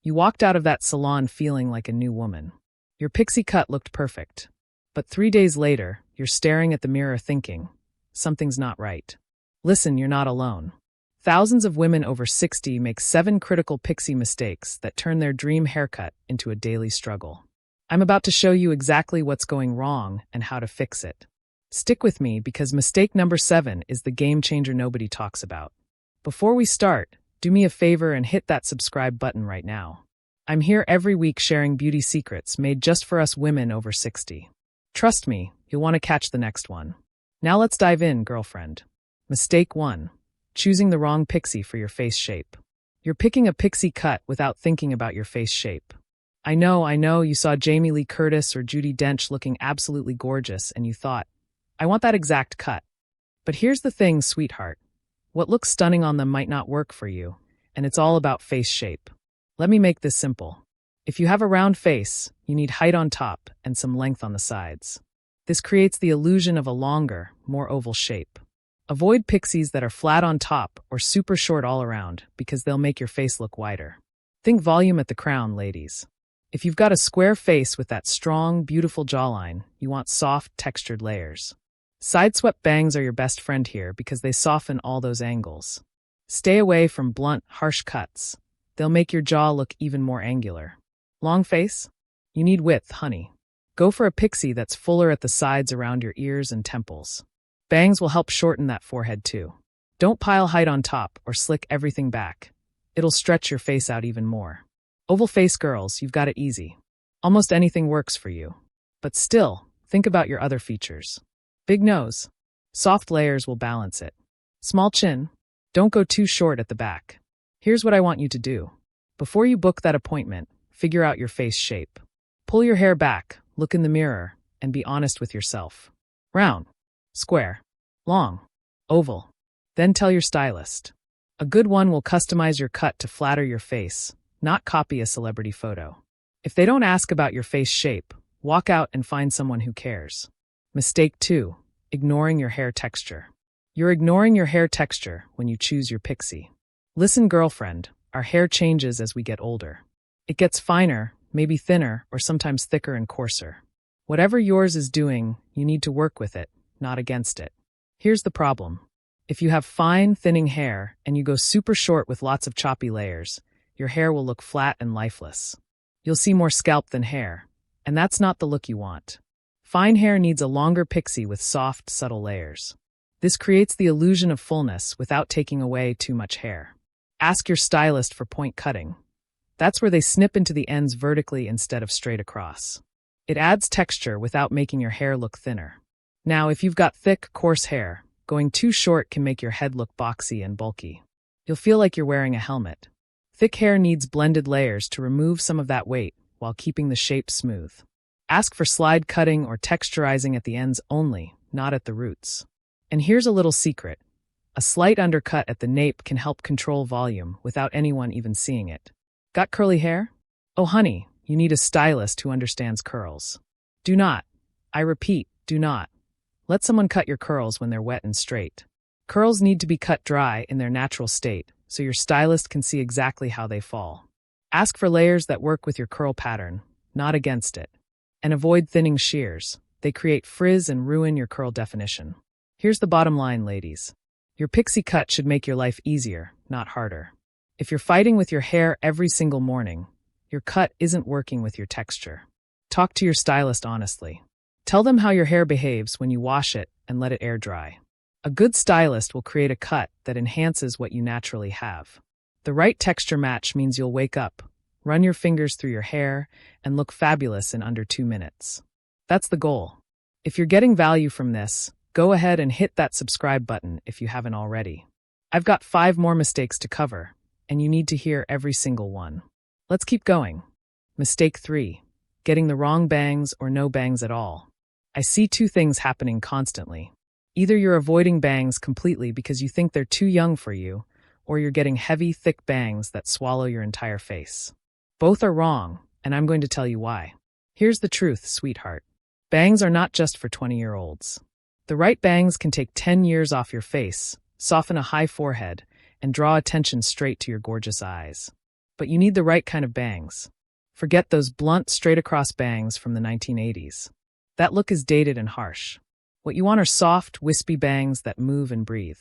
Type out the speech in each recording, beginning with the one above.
You walked out of that salon feeling like a new woman. Your pixie cut looked perfect. But 3 days later, you're staring at the mirror thinking, something's not right. Listen, you're not alone. Thousands of women over 60 make 7 critical pixie mistakes that turn their dream haircut into a daily struggle. I'm about to show you exactly what's going wrong and how to fix it. Stick with me because mistake number 7 is the game changer nobody talks about. Before we start, do me a favor and hit that subscribe button right now. I'm here every week sharing beauty secrets made just for us women over 60. Trust me, you'll want to catch the next one. Now let's dive in, girlfriend. Mistake 1. Choosing the wrong pixie for your face shape. You're picking a pixie cut without thinking about your face shape. I know, you saw Jamie Lee Curtis or Judi Dench looking absolutely gorgeous and you thought, I want that exact cut. But here's the thing, sweetheart. What looks stunning on them might not work for you, and it's all about face shape. Let me make this simple. If you have a round face, you need height on top and some length on the sides. This creates the illusion of a longer, more oval shape. Avoid pixies that are flat on top or super short all around because they'll make your face look wider. Think volume at the crown, ladies. If you've got a square face with that strong, beautiful jawline, you want soft, textured layers. Side-swept bangs are your best friend here because they soften all those angles. Stay away from blunt, harsh cuts. They'll make your jaw look even more angular. Long face? You need width, honey. Go for a pixie that's fuller at the sides around your ears and temples. Bangs will help shorten that forehead too. Don't pile height on top or slick everything back. It'll stretch your face out even more. Oval face girls, you've got it easy. Almost anything works for you. But still, think about your other features. Big nose. Soft layers will balance it. Small chin. Don't go too short at the back. Here's what I want you to do. Before you book that appointment, figure out your face shape. Pull your hair back, look in the mirror, and be honest with yourself. Round. Square. Long. Oval. Then tell your stylist. A good one will customize your cut to flatter your face, not copy a celebrity photo. If they don't ask about your face shape, walk out and find someone who cares. Mistake 2. Ignoring your hair texture. You're ignoring your hair texture when you choose your pixie. Listen, girlfriend, our hair changes as we get older. It gets finer, maybe thinner, or sometimes thicker and coarser. Whatever yours is doing, you need to work with it, not against it. Here's the problem. If you have fine, thinning hair and you go super short with lots of choppy layers, your hair will look flat and lifeless. You'll see more scalp than hair, and that's not the look you want. Fine hair needs a longer pixie with soft, subtle layers. This creates the illusion of fullness without taking away too much hair. Ask your stylist for point cutting. That's where they snip into the ends vertically instead of straight across. It adds texture without making your hair look thinner. Now, if you've got thick, coarse hair, going too short can make your head look boxy and bulky. You'll feel like you're wearing a helmet. Thick hair needs blended layers to remove some of that weight while keeping the shape smooth. Ask for slide cutting or texturizing at the ends only, not at the roots. And here's a little secret. A slight undercut at the nape can help control volume without anyone even seeing it. Got curly hair? Oh honey, you need a stylist who understands curls. Do not, I repeat, do not, let someone cut your curls when they're wet and straight. Curls need to be cut dry in their natural state, so your stylist can see exactly how they fall. Ask for layers that work with your curl pattern, not against it. And avoid thinning shears. They create frizz and ruin your curl definition. Here's the bottom line, ladies. Your pixie cut should make your life easier, not harder. If you're fighting with your hair every single morning, your cut isn't working with your texture. Talk to your stylist honestly. Tell them how your hair behaves when you wash it and let it air dry. A good stylist will create a cut that enhances what you naturally have. The right texture match means you'll wake up, run your fingers through your hair, and look fabulous in under 2 minutes. That's the goal. If you're getting value from this, go ahead and hit that subscribe button if you haven't already. I've got 5 more mistakes to cover, and you need to hear every single one. Let's keep going. Mistake 3. Getting the wrong bangs or no bangs at all. I see 2 things happening constantly. Either you're avoiding bangs completely because you think they're too young for you, or you're getting heavy, thick bangs that swallow your entire face. Both are wrong, and I'm going to tell you why. Here's the truth, sweetheart. Bangs are not just for 20-year-olds. The right bangs can take 10 years off your face, soften a high forehead, and draw attention straight to your gorgeous eyes. But you need the right kind of bangs. Forget those blunt, straight-across bangs from the 1980s. That look is dated and harsh. What you want are soft, wispy bangs that move and breathe.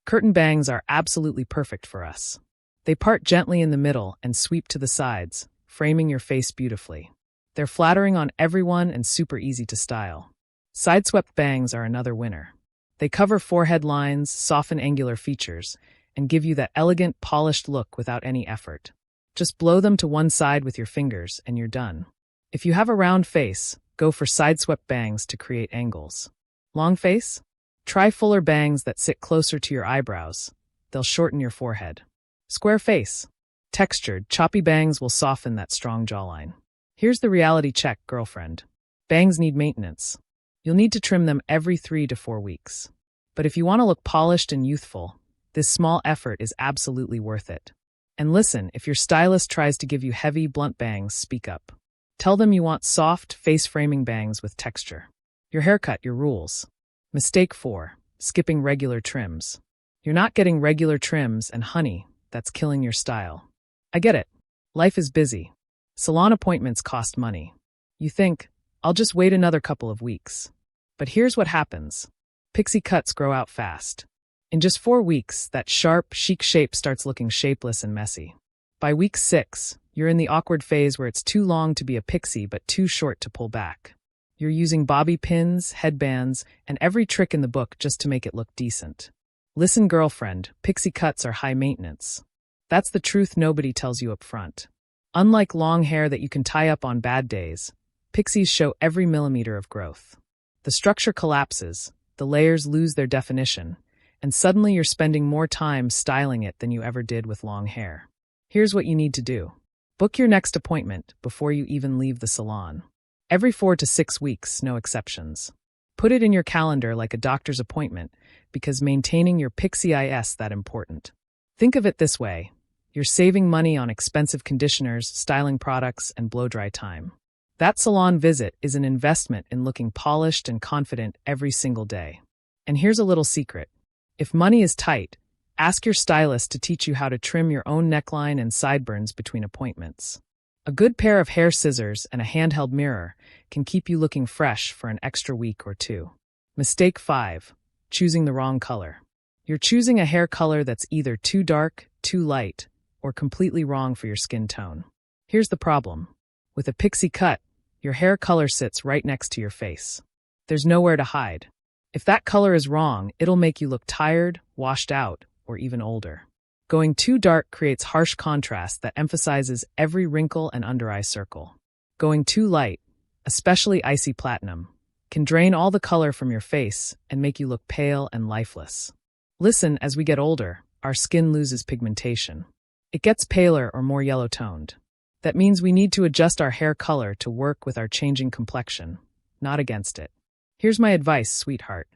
Curtain bangs are absolutely perfect for us. They part gently in the middle and sweep to the sides, framing your face beautifully. They're flattering on everyone and super easy to style. Side-swept bangs are another winner. They cover forehead lines, soften angular features, and give you that elegant, polished look without any effort. Just blow them to one side with your fingers and you're done. If you have a round face, go for side-swept bangs to create angles. Long face? Try fuller bangs that sit closer to your eyebrows. They'll shorten your forehead. Square face? Textured, choppy bangs will soften that strong jawline. Here's the reality check, girlfriend. Bangs need maintenance. You'll need to trim them every 3 to 4 weeks. But if you want to look polished and youthful, this small effort is absolutely worth it. And listen, if your stylist tries to give you heavy, blunt bangs, speak up. Tell them you want soft, face-framing bangs with texture. Your haircut, your rules. Mistake 4. Skipping regular trims. You're not getting regular trims, and honey, that's killing your style. I get it. Life is busy. Salon appointments cost money. You think, I'll just wait another couple of weeks. But here's what happens. Pixie cuts grow out fast. In just 4 weeks, that sharp, chic shape starts looking shapeless and messy. By week 6, you're in the awkward phase where it's too long to be a pixie but too short to pull back. You're using bobby pins, headbands, and every trick in the book just to make it look decent. Listen, girlfriend, pixie cuts are high maintenance. That's the truth nobody tells you up front. Unlike long hair that you can tie up on bad days, pixies show every millimeter of growth. The structure collapses, the layers lose their definition, and suddenly you're spending more time styling it than you ever did with long hair. Here's what you need to do. Book your next appointment before you even leave the salon. Every 4 to 6 weeks, no exceptions. Put it in your calendar like a doctor's appointment, because maintaining your pixie is that important. Think of it this way. You're saving money on expensive conditioners, styling products, and blow-dry time. That salon visit is an investment in looking polished and confident every single day. And here's a little secret. If money is tight, ask your stylist to teach you how to trim your own neckline and sideburns between appointments. A good pair of hair scissors and a handheld mirror can keep you looking fresh for an extra week or 2. Mistake 5. Choosing the wrong color. You're choosing a hair color that's either too dark, too light, or completely wrong for your skin tone. Here's the problem. With a pixie cut, your hair color sits right next to your face. There's nowhere to hide. If that color is wrong, it'll make you look tired, washed out, or even older. Going too dark creates harsh contrast that emphasizes every wrinkle and under-eye circle. Going too light, especially icy platinum, can drain all the color from your face and make you look pale and lifeless. Listen, as we get older, our skin loses pigmentation. It gets paler or more yellow-toned. That means we need to adjust our hair color to work with our changing complexion, not against it. Here's my advice, sweetheart.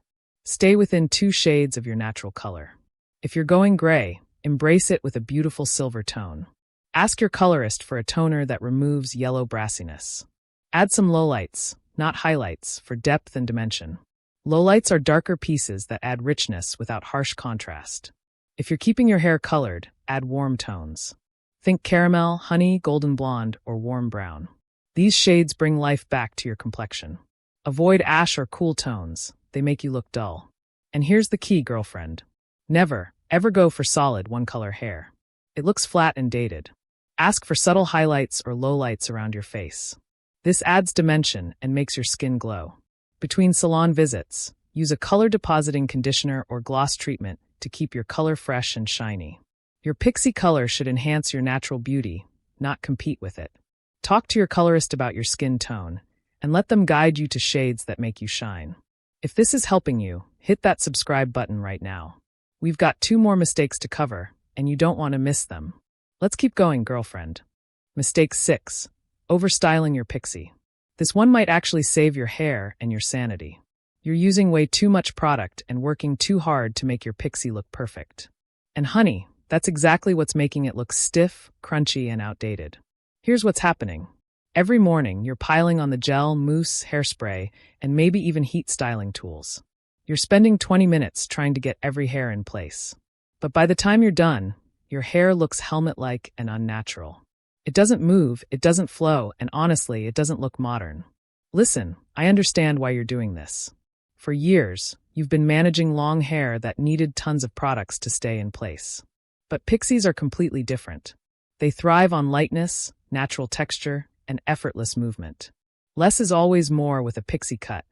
Stay within 2 shades of your natural color. If you're going gray, embrace it with a beautiful silver tone. Ask your colorist for a toner that removes yellow brassiness. Add some lowlights, not highlights, for depth and dimension. Lowlights are darker pieces that add richness without harsh contrast. If you're keeping your hair colored, add warm tones. Think caramel, honey, golden blonde, or warm brown. These shades bring life back to your complexion. Avoid ash or cool tones. They make you look dull. And here's the key, girlfriend. Never, ever go for solid one-color hair. It looks flat and dated. Ask for subtle highlights or lowlights around your face. This adds dimension and makes your skin glow. Between salon visits, use a color-depositing conditioner or gloss treatment to keep your color fresh and shiny. Your pixie color should enhance your natural beauty, not compete with it. Talk to your colorist about your skin tone, and let them guide you to shades that make you shine. If this is helping you, hit that subscribe button right now. We've got 2 more mistakes to cover, and you don't want to miss them. Let's keep going, girlfriend. Mistake 6. Overstyling your pixie. This one might actually save your hair and your sanity. You're using way too much product and working too hard to make your pixie look perfect. And honey, that's exactly what's making it look stiff, crunchy, and outdated. Here's what's happening. Every morning, you're piling on the gel, mousse, hairspray, and maybe even heat styling tools. You're spending 20 minutes trying to get every hair in place. But by the time you're done, your hair looks helmet-like and unnatural. It doesn't move, it doesn't flow, and honestly, it doesn't look modern. Listen, I understand why you're doing this. For years, you've been managing long hair that needed tons of products to stay in place. But Pixies are completely different. They thrive on lightness, natural texture, and effortless movement. Less is always more with a Pixie cut.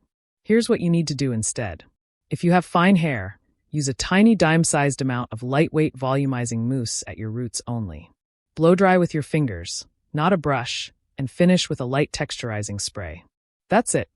Here's what you need to do instead. If you have fine hair, use a tiny dime-sized amount of lightweight volumizing mousse at your roots only. Blow dry with your fingers, not a brush, and finish with a light texturizing spray. That's it.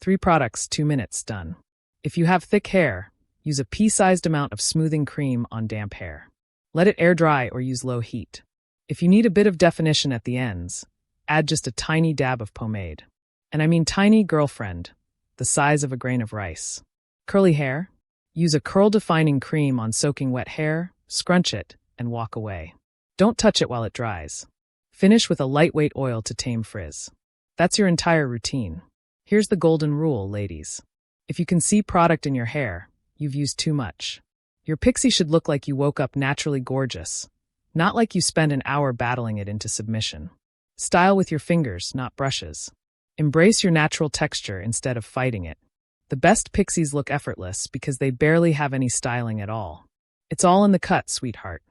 3 products, 2 minutes, done. If you have thick hair, use a pea-sized amount of smoothing cream on damp hair. Let it air dry or use low heat. If you need a bit of definition at the ends, add just a tiny dab of pomade. And I mean tiny, girlfriend, the size of a grain of rice. Curly hair? Use a curl-defining cream on soaking wet hair, scrunch it, and walk away. Don't touch it while it dries. Finish with a lightweight oil to tame frizz. That's your entire routine. Here's the golden rule, ladies. If you can see product in your hair, you've used too much. Your Pixie should look like you woke up naturally gorgeous, not like you spent an hour battling it into submission. Style with your fingers, not brushes. Embrace your natural texture instead of fighting it. The best Pixies look effortless because they barely have any styling at all. It's all in the cut, sweetheart.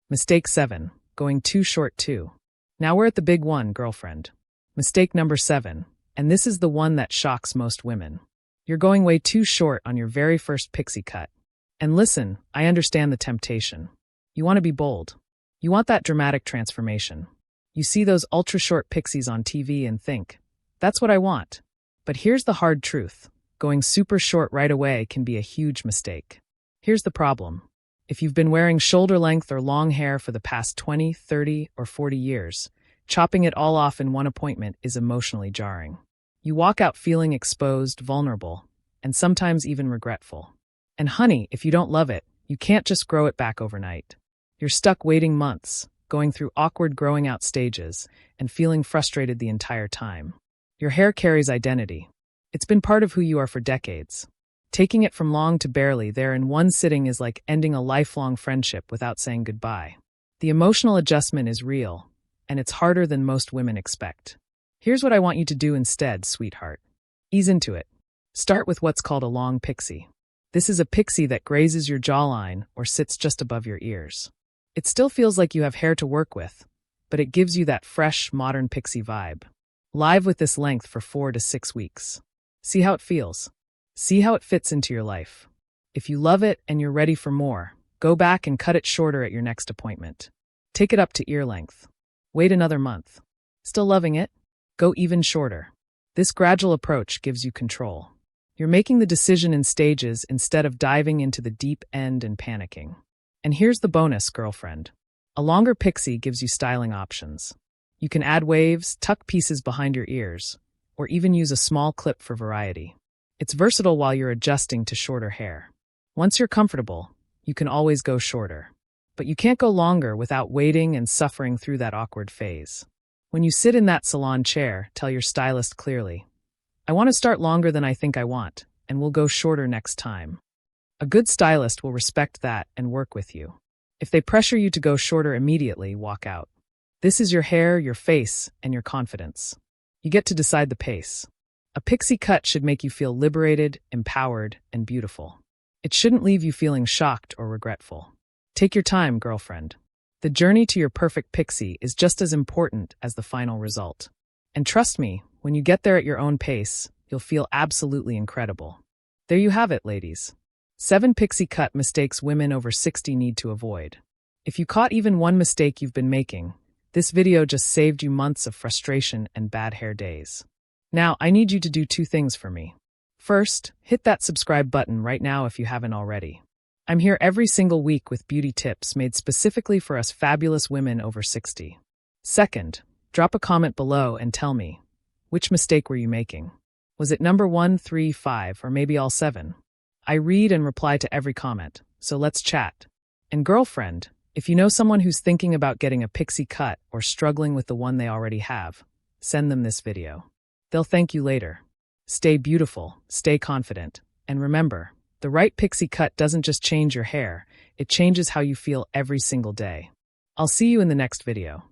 Mistake 7, going too short too. Now we're at the big one, girlfriend. Mistake number 7, and this is the one that shocks most women. You're going way too short on your very first Pixie cut. And listen, I understand the temptation. You want to be bold. You want that dramatic transformation. You see those ultra-short Pixies on TV and think, that's what I want. But here's the hard truth. Going super short right away can be a huge mistake. Here's the problem. If you've been wearing shoulder-length or long hair for the past 20, 30, or 40 years, chopping it all off in one appointment is emotionally jarring. You walk out feeling exposed, vulnerable, and sometimes even regretful. And honey, if you don't love it, you can't just grow it back overnight. You're stuck waiting months, going through awkward growing out stages, and feeling frustrated the entire time. Your hair carries identity. It's been part of who you are for decades. Taking it from long to barely there in one sitting is like ending a lifelong friendship without saying goodbye. The emotional adjustment is real, and it's harder than most women expect. Here's what I want you to do instead, sweetheart. Ease into it. Start with what's called a long Pixie. This is a Pixie that grazes your jawline or sits just above your ears. It still feels like you have hair to work with, but it gives you that fresh, modern Pixie vibe. Live with this length for 4 to 6 weeks. See how it feels. See how it fits into your life. If you love it and you're ready for more, go back and cut it shorter at your next appointment. Take it up to ear length. Wait another month. Still loving it? Go even shorter. This gradual approach gives you control. You're making the decision in stages instead of diving into the deep end and panicking. And here's the bonus, girlfriend. A longer Pixie gives you styling options. You can add waves, tuck pieces behind your ears, or even use a small clip for variety. It's versatile while you're adjusting to shorter hair. Once you're comfortable, you can always go shorter. But you can't go longer without waiting and suffering through that awkward phase. When you sit in that salon chair, tell your stylist clearly, I want to start longer than I think I want, and we'll go shorter next time. A good stylist will respect that and work with you. If they pressure you to go shorter immediately, walk out. This is your hair, your face, and your confidence. You get to decide the pace. A Pixie cut should make you feel liberated, empowered, and beautiful. It shouldn't leave you feeling shocked or regretful. Take your time, girlfriend. The journey to your perfect Pixie is just as important as the final result. And trust me, when you get there at your own pace, you'll feel absolutely incredible. There you have it, ladies. 7 Pixie cut mistakes women over 60 need to avoid. If you caught even one mistake you've been making, this video just saved you months of frustration and bad hair days. Now, I need you to do 2 things for me. First, hit that subscribe button right now if you haven't already. I'm here every single week with beauty tips made specifically for us fabulous women over 60. Second, drop a comment below and tell me, which mistake were you making? Was it number 1, 3, 5, or maybe all 7? I read and reply to every comment, so let's chat. And girlfriend, if you know someone who's thinking about getting a Pixie cut or struggling with the one they already have, send them this video. They'll thank you later. Stay beautiful, stay confident, and remember, the right Pixie cut doesn't just change your hair, it changes how you feel every single day. I'll see you in the next video.